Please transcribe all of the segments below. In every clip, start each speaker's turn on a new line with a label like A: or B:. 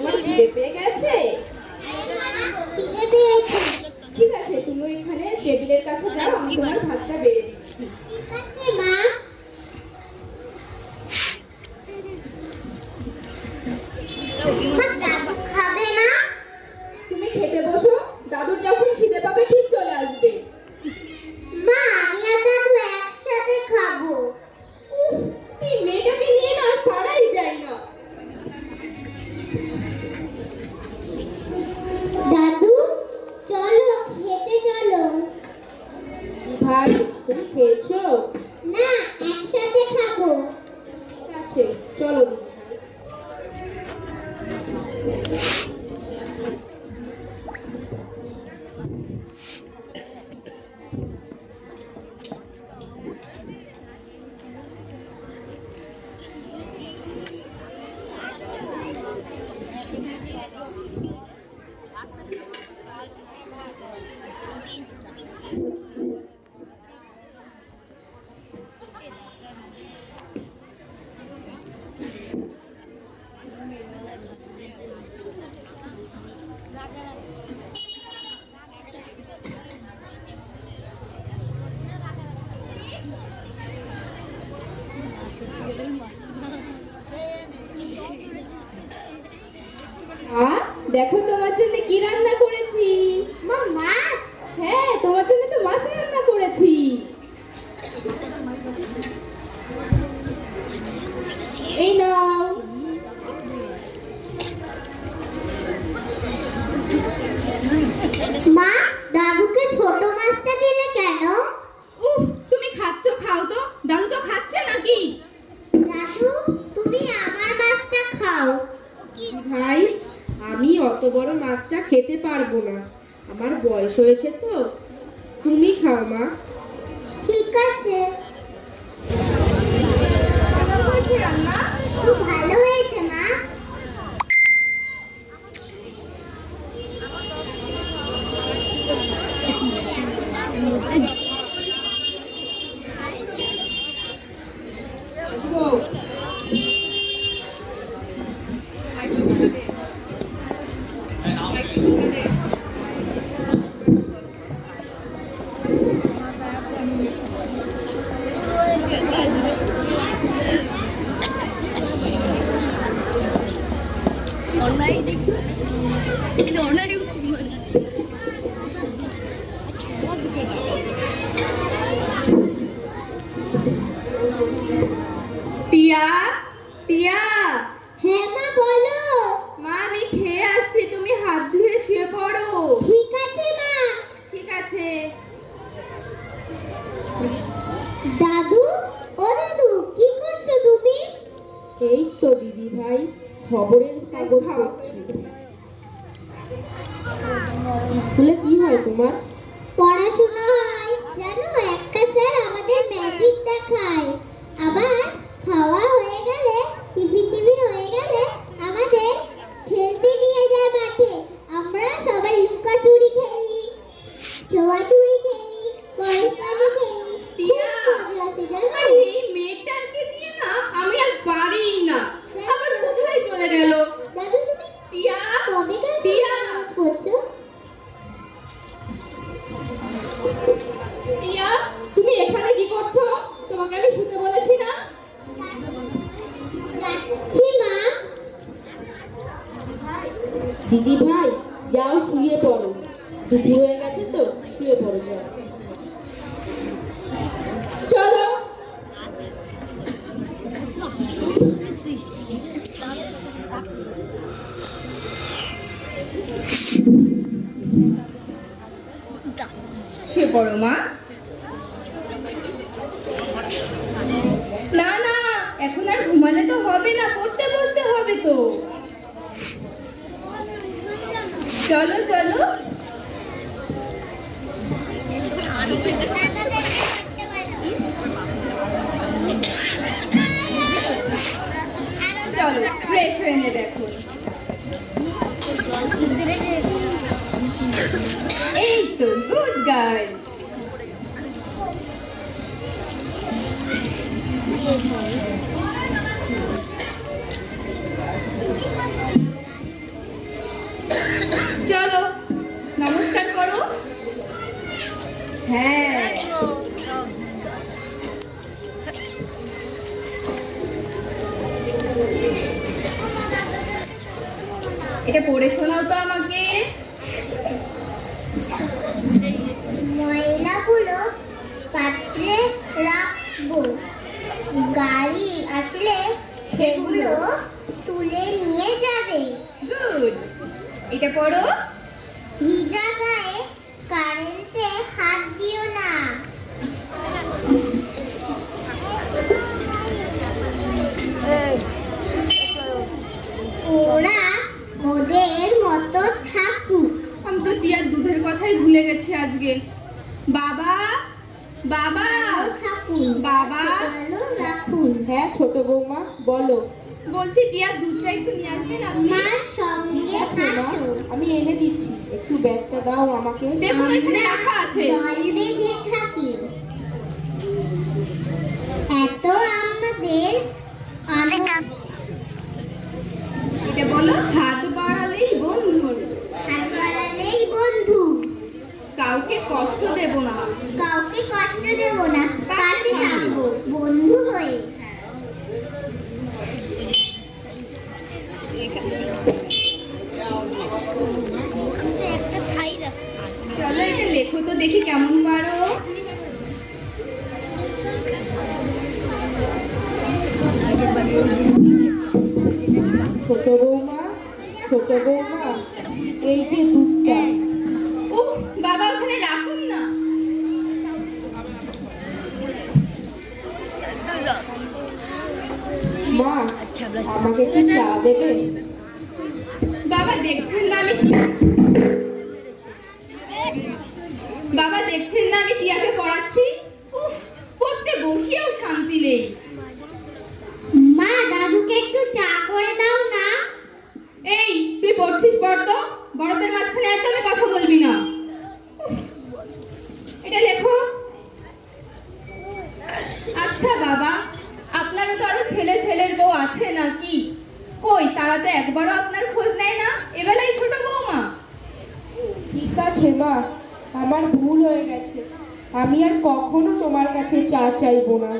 A: তোমার খিদে পেয়ে গেছে?
B: খিদে পেয়েছে।
A: ঠিক আছে, তুমি ওইখানে টেবিলের কাছে যাও, আমি তোমার ভাতটা বেড়ে দিচ্ছি।
B: ঠিক আছে মা। মা, দাদু খাবে না?
A: তুমি খেতে বসো, দাদুর যখন খিদে পাবে ঠিক চলে আসবে।
B: মা, আমি আর দাদু একসাথে খাবো।
A: উফ, এই মেয়েটাকে নিয়ে না আর পারাই যায় না।
B: দাদু, চলো খেতে চলো।
A: ভাই, তুমি খেয়েছো?
B: না, একসাথে খাবো।
A: ঠিক আছে, চলো দিদি ভাই। দেখো তোমার জন্য কি রান্না করেছি।
B: মা, মাছ?
A: হ্যাঁ, তোমার জন্য তো মাছ রান্না করেছি। এই নাও।
B: মা, দাদুকে ছোট মাছটা দিলে কেন?
A: উফ, তুমি খাচ্ছ, খাও তো, দাদু তো খাচ্ছে নাকি?
B: দাদু, তুমি আমার মাছটা খাও।
C: ভাই, আমি অত বড় মাছটা খেতে পারবো না, আমার বয়স হয়েছে তো। তুমি খাও মা।
B: ঠিক আছে।
A: কেমন হয়েছে রান্না?
B: খুব ভালো হয়েছে মা।
A: টিয়া, টিয়া।
B: হ্যাঁ মা, বলো।
A: মা, আমি খেয়ে আসছি, তুমি হাত ধুয়ে শুয়ে পড়ো।
B: ঠিক আছে মা।
A: ঠিক আছে।
B: দাদু, ও দাদু, কি করছো তুমি?
C: এই তো দিদি ভাই, খবরের কাগজ পড়ছি। স্কুলে কি হয় তোমার?
B: পড়াশোনা হয় জানো, একটা স্যার আমাদের ম্যাজিক দেখায়। আবার খাওয়া হয়ে গেলে, টিফিন হয়ে গেলে আমাদের খেলতে নিয়ে যায় মাঠে। আমরা সবাই লুকাচুরি খেলি, ছোঁয়াছুঁয়ি খেলি, পরস্পর খেলি।
A: টিয়া,
B: খুব মজা আসে জানো।
A: আর এই মেয়েটাকে দিয়ে না আমি আর পারি না। আবার কোথায় চলে গেল?
B: দাদু, তুমি
A: টিয়া,
B: কবে
A: টিয়া,
B: কাজ করছো?
A: টিয়া, তুমি এখানে কি করছো? তোমাকে আমি শুতে বলেছি না?
B: যাচ্ছি মা।
C: দিদি ভাই, যাও শুয়ে পড়ো, দুপুর হয়ে গেছে তো, শুয়ে পড়ো যাও।
A: চলো। শুয়ে পড়ো মা। না না, এখন আর ঘুমালে তো হবে না, পড়তে বসতে হবে তো। চলো চলো। চলো, ফ্রেশ হয়ে নেবে এখন। এই তো, গুড গার্ল। চলো নমস্কার করো।
C: হ্যাঁ,
A: এটা পড়ে শোনাও তো আমাকে।
B: ময়লাগুলো পাত্রে রাখবো, গাড়ি আসলে সেগুলো তুলে নিয়ে যাবে।
A: গুড। এটা পড়ো।
B: ভিজা গায়ে কারেন্টে হাত দিও না। ওরা ওদের মতো থাকুক।
A: আমি তো টিয়ার দুধের কথাই ভুলে গেছি আজকে। বাবা, বাবা,
B: ভালো থাকুন,
A: বাবা।
B: ভালো রাখুন।
C: হ্যাঁ ছোট বৌমা বলো।
A: বলছি টিয়ার দুধটা একটু নিয়ে আসবেন আপনি?
B: মার সঙ্গে
C: আছে মা,
B: আসো।
C: আমি এনে দিচ্ছি, একটু ব্যাগটা দাও আমাকে।
A: দেখুন এখানে রাখা আছে।
B: দল বেঁধে থাকি, এত আমাদের
A: এটা বলো, হাত বাড়ালেই বন্ধু,
B: হাত বাড়ালেই বন্ধু।
A: কাউকে কষ্ট দেব না।
B: কাউকে কষ্ট দেব না, পাশে থাকবো বন্ধু হয়ে।
A: চলো এটা লেখো তো দেখি কেমন পারো।
C: ছোট বৌমা, ছোট বৌমা, এই যে দুধটা।
A: উফ, বাবা ওখানে রাখুন না।
C: মা, আমাকে একটু চা দেবে?
A: বাবা দেখছেন না আমি কি, বাবা দেখছেন না আমি টিয়াকে পড়াচ্ছি। উফ, পড়তে বসিয়েও শান্তি নেই।
B: মা, দাদুকে একটু চা করে দাও না।
A: এই তুই পড়ছিস পড় তো, বড়দের মাঝখানে একদমই কথা বলবি না। উফ, এটা লেখো। আচ্ছা বাবা, আপনারও তো আরো ছেলে ছেলের বউ আছে নাকি? কই তারা তো একবারও আপনার খোঁজ নেয় না, এবেলাই ছোট বৌমা।
C: ঠিক আছে মা, আমার ভুল হয়ে গেছে, আমি আর কখনো তোমার কাছে চা চাইবো না।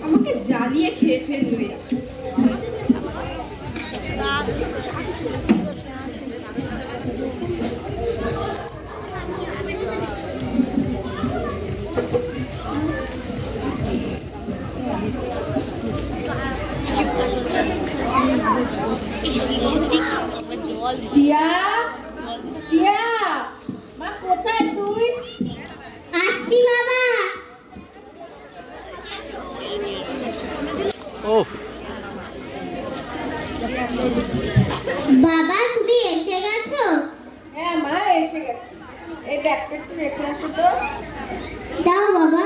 A: আমাকে জ্বালিয়ে খেয়ে ফেলবে।
C: টিয়া, টিয়া, মা কোথায় তুই?
B: আসছি বাবা। বাবা, তুমি এসে গেছো?
C: হ্যাঁ মা, এসে গেছি। এই ব্যাগটা একটু রেখে আসো তো।
B: দাও বাবা।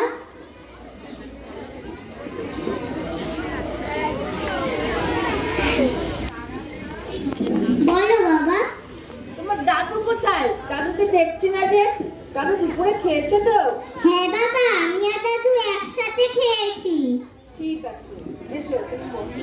B: বলো বাবা।
C: তোমার দাদু কোথায়? দাদুকে দেখছি না যে। দাদু দুপুরে খেয়েছে তো?
B: হ্যাঁ বাবা, আমি আর দাদু একসাথে খেয়েছি।
C: ঠিক আছে, এসো তুমি বসো।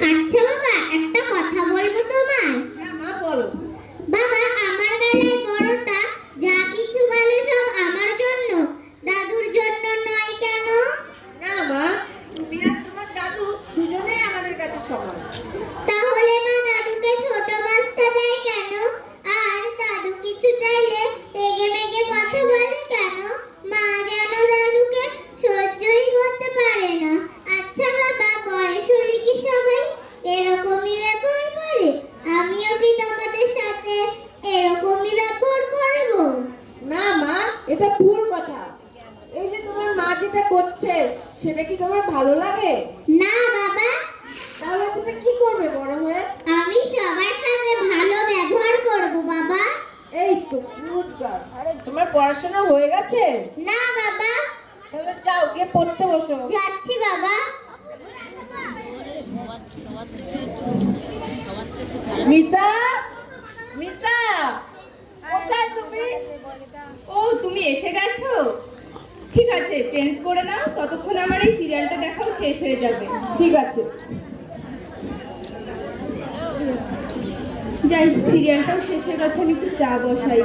B: আচ্ছা বাবা, একটা কথা বলবো তোমায়।
C: হ্যাঁ মা বলো।
B: বাবা, আমার বেলায় বড়টা যা কিছু বলে সব আমার জন্য, দাদুর জন্য নয় কেন?
C: না মা, তুমি আর তোমার দাদু দুজনেই আমাদের কাছে সমান।
B: তাহলে মা দাদুকে ছোট মাছটা দেয় কেন? আর দাদু কিছু চাইলে রেগে মেগে কথা বলে কেন? মা যেন দাদুকে সহ্যই করতে পারে না। আচ্ছা বাবা, বয়স হলে কি সবাই এরকমই ব্যবহার করে? আমিও কি তোমাদের সাথে এরকমই ব্যবহার করব?
C: না মা, এটা ভুল কথা। এই যে তোমার মা যেটা করছে সেটা কি তোমার ভালো লাগে?
B: না বাবা,
C: তাহলে তুমি কি করবে বড় হয়ে?
B: আমি সবার
D: নমস্কার। তোমার পড়াশোনা হয়ে গেছে?
B: না বাবা,
D: তাহলে যাও গিয়ে পড়তে বসো।
B: যাচ্ছি বাবা।
D: মিতা, মিতা, কোথায় তুমি?
A: ও তুমি এসে গেছো? ঠিক আছে, চেঞ্জ করে নাও, ততক্ষণ আমার এই সিরিয়ালটা দেখাও শেষ হয়ে যাবে।
D: ঠিক আছে।
A: যাই, সিরিয়ালটাও শেষ হয়ে গেছে, আমি একটু চা বসাই।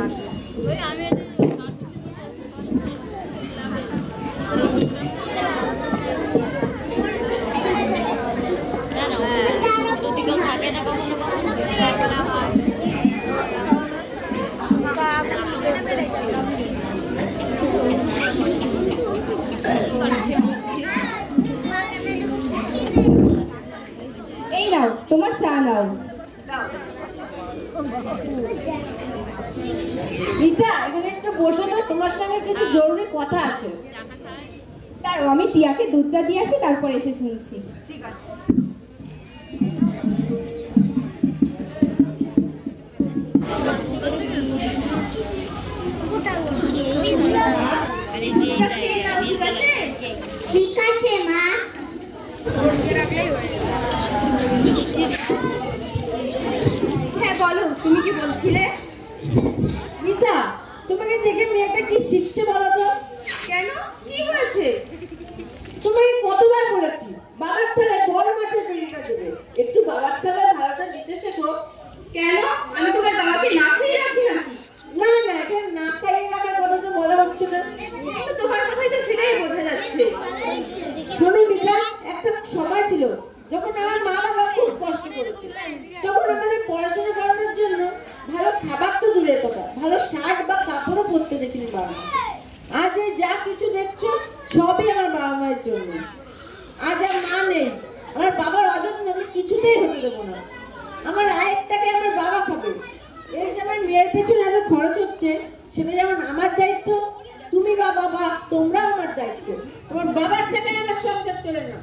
A: এই নাও তোমার চা নাও।
D: মিতা, এখানে একটু বসো তো, তোমার সঙ্গে কিছু জরুরি কথা আছে।
A: দাঁড়াও, আমি টিয়াকে দুধটা দিয়ে আসি, তারপর এসে শুনছি।
D: ঠিক আছে।
A: দুধটা খেয়ে নাও, ঠিক আছে?
B: ঠিক আছে মা।
A: হ্যাঁ বলো, তুমি কি বলছিলে?
D: মিতা, তোমাকে দেখে মেয়েটা কি শিখছে বলো তো?
A: কেন, কি হয়েছে?
D: তোমাকে কতবার বলেছি বাবার থালায় বড় মাছের পিঁড়িটা দেবে, একটু বাবার থালায় ভালোটা দিতে শেখো।
A: কেন, আমি তোমার বাবাকে না খেয়ে রাখি নাকি?
D: না না, এখানে না খাইয়ে রাখার কথা তো বলা হচ্ছে না।
A: তো তোমার কথাই তো সেটাই বোঝা যাচ্ছে।
D: শোনো মিতা, একটা সময় ছিল যখন আমার মা বাবা খুব কষ্ট করেছে। তখন আমাদের পড়াশোনা করানোর জন্য ভালো খাবার তো দূরের কথা, ভালো শার্ট বা কাপড়ও পরতে দেখিনি বাবা। আজ এই যা কিছু দেখছো সবই আমার বাবা মায়ের জন্য। আজ আর মা নেই, আমার বাবার অযত্ন আমি কিছুতেই হতে দেবো না। আমার আয়ের টাকা আমার বাবা খাবে। এই যে আমার মেয়ের পেছনে এত খরচ হচ্ছে, সেটা যেমন আমার দায়িত্ব, তুমি বা বাবা তোমরাও আমার দায়িত্ব। তোমার বাবার টাকায় আমার সংসার চলে না,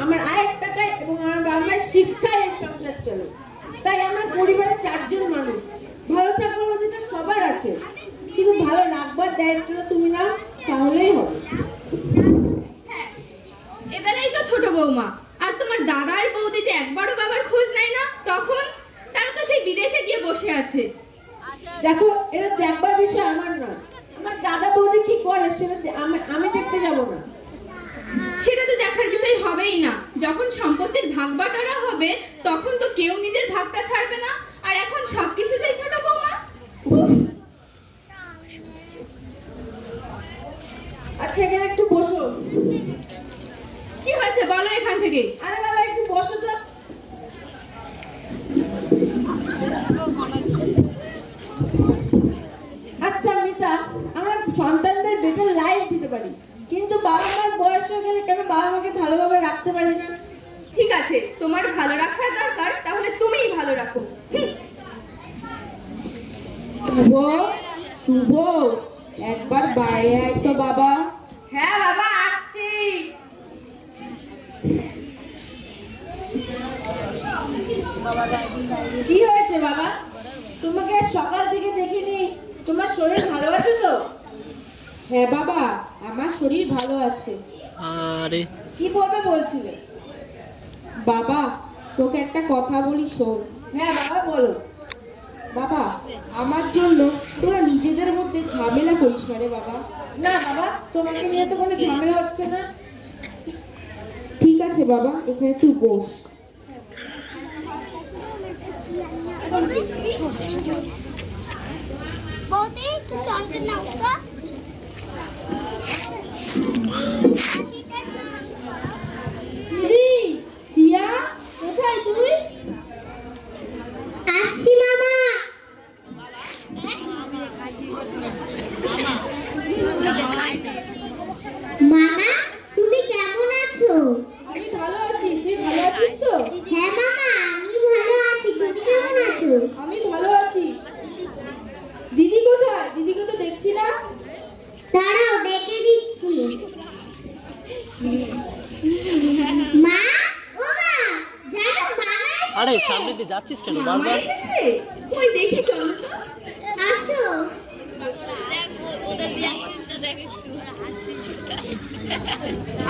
D: আমার আয়ের টাকায় এবং আমার বাবা মায়ের শিক্ষায় এর সংসার চলে। তাই আমার পরিবারে 4 জন মানুষ, ভালো থাকবার অধিকার সবার আছে, শুধু ভালো রাখবার দায়িত্বটা তুমি নাও, তাহলেই হবে।
A: হ্যাঁ, এবেলাই তো ছোট বৌমা আর তোমার দাদা আর বৌদি যে একবারও বাবার খোঁজ নেয় না, তখন তারা তো সেই বিদেশে গিয়ে বসে আছে।
D: দেখো, এটা দেখবার বিষয় আমার নয়। আমার দাদা বৌদি কি করে সেটা আমি দেখতে যাব না।
A: সেটা তো দেখার বিষয় হবেই না। যখন সম্পত্তির ভাগ বাটোয়ারা হবে, তখন তো কেউ নিজের ভাগটা ছাড়বে না। আর এখন সবকিছুতেই ছোট বৌমা। উফ,
D: আচ্ছা, এখানে একটু বসো।
A: কি হয়েছে বলো এখান থেকে।
D: আরে বাবা, একটু বসো তো। আচ্ছা মিতা, আমার সন্তানদের বেটার লাইফ দিতে পারি, কিন্তু বাবা মার বয়স হয়ে গেলে কেন বাবা মাকে ভালোভাবে রাখতে পারি না?
A: ঠিক আছে, তোমার ভালো রাখার দরকার, তাহলে তুমিই ভালো রাখো।
C: শুভ, শুভ, একবার বাইরে আয় তো বাবা।
D: হ্যাঁ বাবা, আসছি। কি হয়েছে বাবা? তোমাকে সকাল থেকে দেখিনি, তোমার শরীর ভালো আছে তো?
C: হ্যাঁ বাবা, আমার শরীর ভালো আছে।
E: আরে
D: কি বলবে বলছিলে?
C: বাবা, তোকে একটা কথা বলি, শোন।
D: হ্যাঁ বাবা, বলো।
C: বাবা, আমার জন্য তোরা নিজেদের মধ্যে ঝামেলা করিস না রে বাবা।
D: না বাবা, তোমাকে নিয়ে তো কোনো ঝামেলা হচ্ছে না।
C: ঠিক আছে বাবা, এখানে তুই বস।
B: বৌদি একটু চলতে নাও তো।
A: দিদি, টিয়া, কোথায় তুই?
B: আসছি মামা। মামা, তুমি কেমন আছো?
D: আমি ভালো আছি, তুই ভালো আছিস তো?
B: হ্যাঁ মামা, আমি ভালো আছি। তুমি কেমন আছো?
D: আমি ভালো আছি। দিদি কোথায়? দিদিকে তো দেখছি না।
B: দাঁড়াও, ডেকে দিচ্ছি। মা, ও মা, জানো মামা
E: আরে
B: এসেছে।
E: সামনে দিয়ে যাচ্ছিস কেন
A: মামা
E: বারবার?
A: এসেছে? কই দেখি, চলো তো।
B: আসো।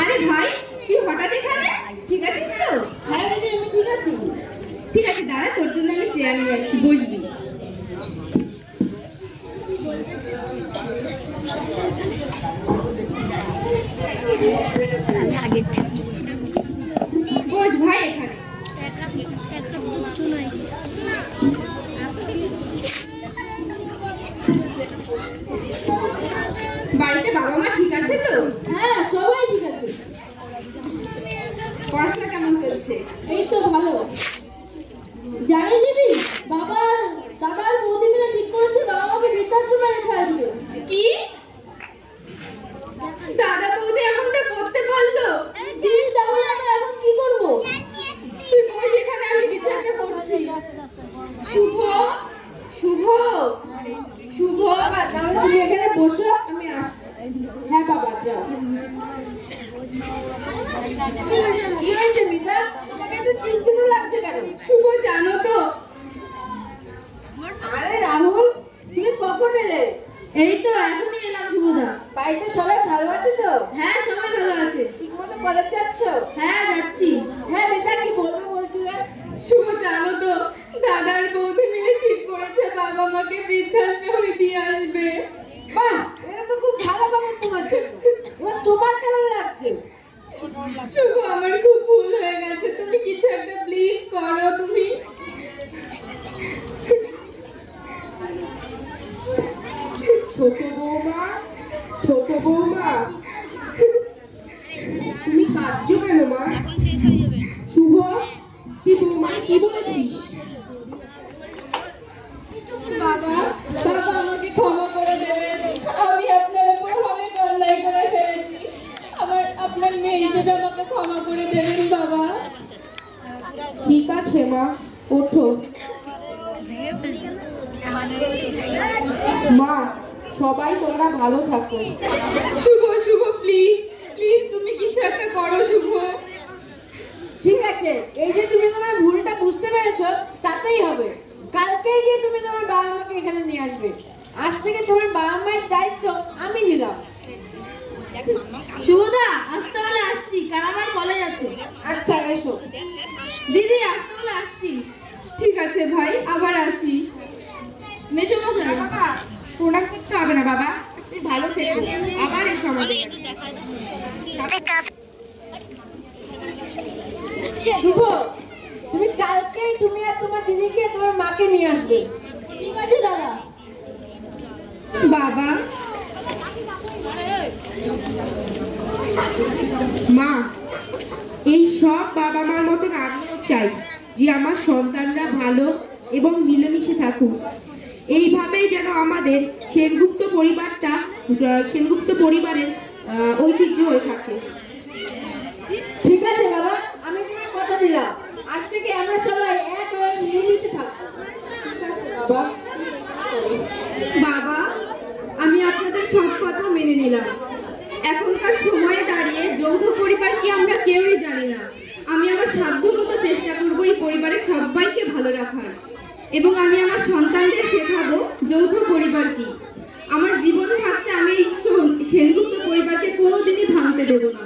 A: আরে ভাই তুই হঠাৎ এখানে? ঠিক আছিস তো?
D: হ্যাঁ দিদি, আমি ঠিক আছি।
A: ঠিক আছে দাঁড়া, তোর জন্য আমি চেয়ার নিয়ে আসছি, বসবি। বস ভাই এখানে। বাড়িতে বাবা মা ঠিক আছে তো?
D: হ্যাঁ, সবাই ঠিক আছে।
A: পড়াশোনা কেমন চলছে?
D: এই তো ভালো। জানিস দিদি, বাবার দাদার বৌদি মিলে ঠিক করেছে বাবা মাকে বৃদ্ধাশ্রমে রেখে আসবে।
A: কি? দাদা বৌদি এমনটা করতে পারলো?
D: দিদি, তাহলে আমরা এখন কি করবো?
A: তুই বস এখানে, আমি কিছু একটা করছি। শুভ, শুভ, শুভ।
D: বাবা, তাহলে তুমি এখানে বসো, আমি আসছি। হ্যাঁ বাবা, যাও। কি হয়েছে মিতা? তোমাকে তো চিন্তিত লাগছে কেন?
A: শুভ জানো তো,
D: আরে রাহুল, তুমি কখন এলে?
C: এই তো এখনই এলাম শুভদা।
D: বাড়িতে সবাই ভালো আছে তো?
C: হ্যাঁ, সবাই ভালো আছে।
D: ঠিক মতো কলেজ যাচ্ছ?
C: হ্যাঁ, যাচ্ছি।
D: হ্যাঁ মিতা, কি বলবো বলছিলে?
A: শুভ জানো তো, দাদার বৌদি মিলে ঠিক করেছে বাবা মাকে বৃদ্ধাশ্রমে দিয়ে আসবে।
D: বাহ, এটা তো খুব ভালো খবর তোমার জন্য। এবার তোমার কেমন লাগছে?
A: শুভ আমার খুব ভুল হয়ে গেছে, তুমি কিছু একটা প্লিজ করো তুমি।
C: ছোট বৌমা, ছোট বৌমা, তুমি কাঁদছো কেন মা? শুভ, তুই বৌমা কি বলেছিস?
A: বাবা, বাবা আমাকে ক্ষমা করে দেবেন, আমি আপনার উপর অনেক অন্যায় করে ফেলেছি। আপনার মেয়ে হিসেবে আমাকে ক্ষমা করে দেবেন বাবা।
C: ঠিক আছে মা, ওঠো। মা, সবাই তোমরা ভালো থাকো।
A: শুভ, শুভ প্লিজ, প্লিজ তুমি কিছু একটা করো শুভ।
D: ঠিক আছে, এই যে তুমি তোমার ভুলটা বুঝতে পেরেছো, তাতেই হবে। কালকেই গিয়ে তুমি তোমার বাবা মাকে এখানে নিয়ে আসবে। আজ থেকে তোমার বাবা মায়ের দায়িত্ব আমি নিলাম।
C: শুভদা, আজ তাহলে আসছি, কাল আমার কলেজ আছে।
D: আচ্ছা, এসো।
C: দিদি, আজ তাহলে আসছি।
A: ঠিক আছে ভাই, আবার আসিস।
C: মেসোমশাই, বাবা প্রণাম করতে হবে না বাবা, তুমি ভালো থেকো, আবার এসো আমাদের কাছে।
D: শুভ, তুমি কালকেই তুমি আর তোমার দিদি গিয়ে তোমার মাকে নিয়ে আসবে।
C: ঠিক আছে দাদা।
A: বাবা,
C: মা, এই সব বাবা মার মতন আমিও চাই যে আমার সন্তানরা ভালো এবং মিলেমিশে থাকুক। এইভাবেই যেন আমাদের সেনগুপ্ত পরিবারের ঐতিহ্য হয়ে থাকে।
D: ঠিক আছে বাবা, আমি তোমার কথা দিলাম, আজ থেকে আমরা সবাই এক হয়ে মিলেমিশে থাকবো।
A: ঠিক আছে বাবা। বাবা, আমি আপনাদের সব কথা মেনে নিলাম। এখনকার সময়ে দাঁড়িয়ে যৌথ পরিবার কি আমরা কেউই জানি না। আমি আমার সাধ্যমতো চেষ্টা করব এই পরিবারের সবাইকে ভালো রাখার, এবং আমি আমার সন্তানদের শেখাবো যৌথ পরিবার কি। আমার জীবন থাকতে আমি এই সেনগুপ্ত পরিবারকে কোনোদিনই ভাঙতে দেব না।